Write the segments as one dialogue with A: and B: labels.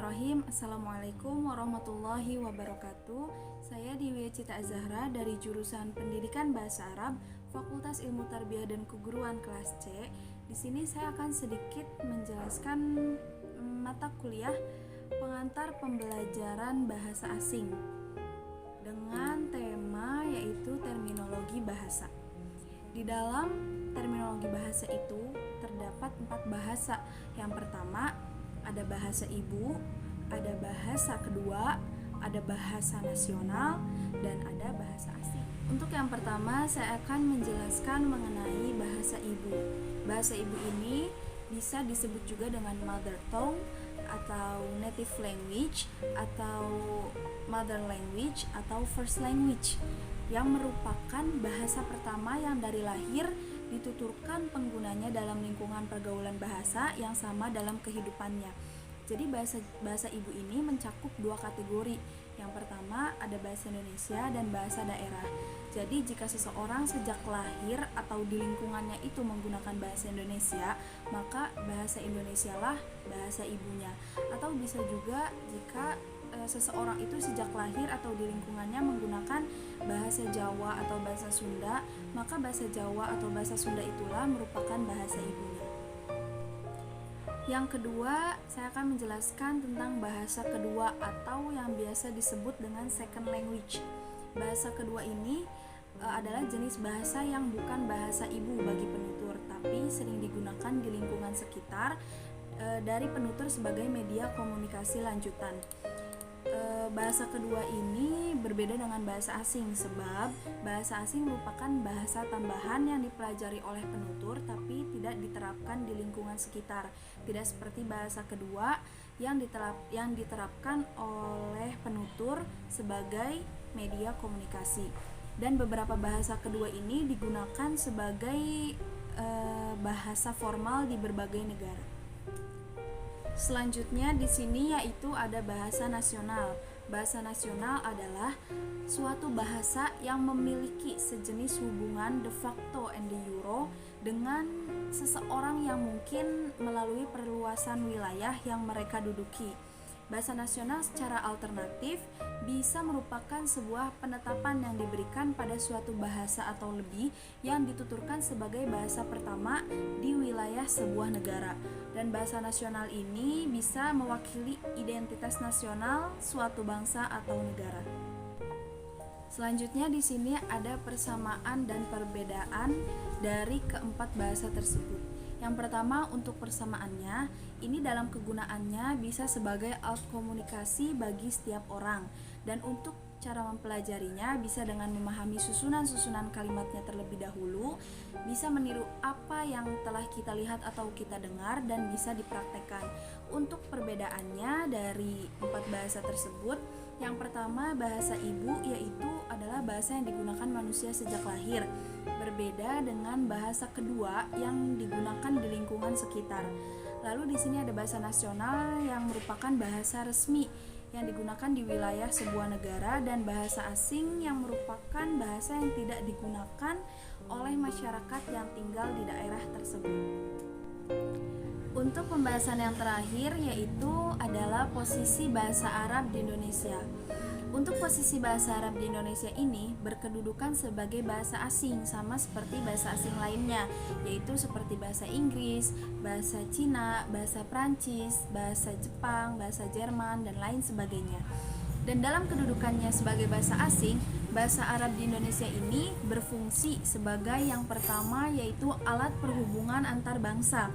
A: Bismillahirrahmanirrahim. Assalamualaikum warahmatullahi wabarakatuh. Saya Dewi Cita Zahra dari jurusan Pendidikan Bahasa Arab, Fakultas Ilmu Tarbiyah dan Keguruan kelas C. Di sini saya akan sedikit menjelaskan mata kuliah pengantar pembelajaran bahasa asing dengan tema yaitu terminologi bahasa. Di dalam terminologi bahasa itu terdapat 4 bahasa. Yang pertama ada bahasa ibu, ada bahasa kedua, ada bahasa nasional, dan ada bahasa asing. Untuk yang pertama, saya akan menjelaskan mengenai bahasa ibu. Bahasa ibu ini bisa disebut juga dengan mother tongue, atau native language, atau mother language, atau first language, yang merupakan bahasa pertama yang dari lahir dituturkan penggunanya dalam lingkungan pergaulan bahasa yang sama dalam kehidupannya. Jadi bahasa ibu ini mencakup 2 kategori. Yang pertama ada bahasa Indonesia dan bahasa daerah. Jadi jika seseorang sejak lahir atau di lingkungannya itu menggunakan bahasa Indonesia, maka bahasa Indonesialah bahasa ibunya. Atau bisa juga jika seseorang itu sejak lahir atau di lingkungannya menggunakan bahasa Jawa atau bahasa Sunda, maka bahasa Jawa atau bahasa Sunda itulah merupakan bahasa ibunya. Yang kedua, saya akan menjelaskan tentang bahasa kedua atau yang biasa disebut dengan second language. Bahasa kedua ini adalah jenis bahasa yang bukan bahasa ibu bagi penutur, tapi sering digunakan di lingkungan sekitar dari penutur sebagai media komunikasi lanjutan. Bahasa kedua ini berbeda dengan bahasa asing sebab bahasa asing merupakan bahasa tambahan yang dipelajari oleh penutur tapi tidak diterapkan di lingkungan sekitar. Tidak seperti bahasa kedua yang diterapkan oleh penutur sebagai media komunikasi. Dan beberapa bahasa kedua ini digunakan sebagai bahasa formal di berbagai negara. Selanjutnya di sini yaitu ada bahasa nasional. Bahasa nasional adalah suatu bahasa yang memiliki sejenis hubungan de facto and de jure dengan seseorang yang mungkin melalui perluasan wilayah yang mereka duduki. Bahasa nasional secara alternatif bisa merupakan sebuah penetapan yang diberikan pada suatu bahasa atau lebih yang dituturkan sebagai bahasa pertama di wilayah sebuah negara. Dan bahasa nasional ini bisa mewakili identitas nasional suatu bangsa atau negara. Selanjutnya di sini ada persamaan dan perbedaan dari keempat bahasa tersebut. Yang pertama untuk persamaannya, ini dalam kegunaannya bisa sebagai alat komunikasi bagi setiap orang. Dan untuk cara mempelajarinya bisa dengan memahami susunan-susunan kalimatnya terlebih dahulu, bisa meniru apa yang telah kita lihat atau kita dengar dan bisa dipraktekkan. Untuk perbedaannya dari 4 bahasa tersebut, yang pertama bahasa ibu yaitu adalah bahasa yang digunakan manusia sejak lahir, berbeda dengan bahasa kedua yang digunakan di lingkungan sekitar. Lalu di sini ada bahasa nasional yang merupakan bahasa resmi yang digunakan di wilayah sebuah negara dan bahasa asing yang merupakan bahasa yang tidak digunakan oleh masyarakat yang tinggal di daerah tersebut. Untuk pembahasan yang terakhir yaitu adalah posisi bahasa Arab di Indonesia. Untuk posisi bahasa Arab di Indonesia ini berkedudukan sebagai bahasa asing sama seperti bahasa asing lainnya, yaitu seperti bahasa Inggris, bahasa Cina, bahasa Prancis, bahasa Jepang, bahasa Jerman, dan lain sebagainya. Dan dalam kedudukannya sebagai bahasa asing, bahasa Arab di Indonesia ini berfungsi sebagai yang pertama yaitu alat perhubungan antar bangsa.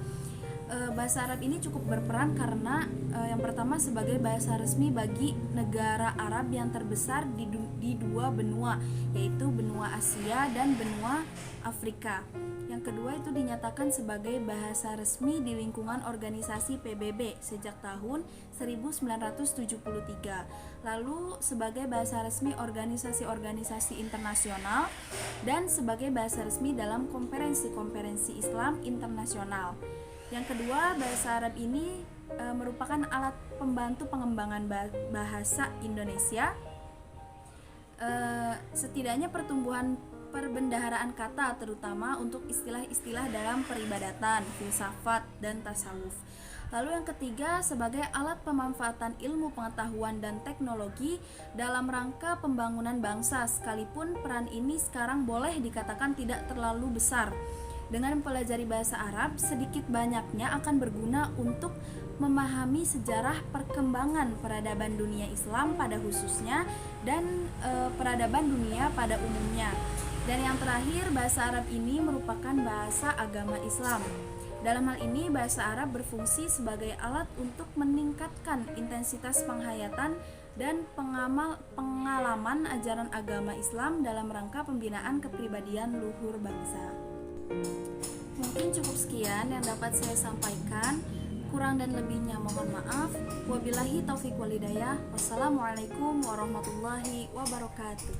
A: Bahasa Arab ini cukup berperan karena yang pertama sebagai bahasa resmi bagi negara Arab yang terbesar di 2 benua, yaitu benua Asia dan benua Afrika. Yang kedua itu dinyatakan sebagai bahasa resmi di lingkungan organisasi PBB sejak tahun 1973. Lalu sebagai bahasa resmi organisasi-organisasi internasional dan sebagai bahasa resmi dalam konferensi-konferensi Islam internasional. Yang kedua, bahasa Arab ini merupakan alat pembantu pengembangan bahasa Indonesia. Setidaknya pertumbuhan perbendaharaan kata, terutama untuk istilah-istilah dalam peribadatan, filsafat, dan tasawuf. Lalu yang ketiga, sebagai alat pemanfaatan ilmu pengetahuan dan teknologi dalam rangka pembangunan bangsa, sekalipun peran ini sekarang boleh dikatakan tidak terlalu besar. Dengan mempelajari bahasa Arab, sedikit banyaknya akan berguna untuk memahami sejarah perkembangan peradaban dunia Islam pada khususnya dan peradaban dunia pada umumnya. Dan yang terakhir, bahasa Arab ini merupakan bahasa agama Islam. Dalam hal ini, bahasa Arab berfungsi sebagai alat untuk meningkatkan intensitas penghayatan dan pengalaman ajaran agama Islam dalam rangka pembinaan kepribadian luhur bangsa. Mungkin cukup sekian yang dapat saya sampaikan. Kurang dan lebihnya mohon maaf. Wabillahi taufiq walhidayah. Wassalamualaikum warahmatullahi wabarakatuh.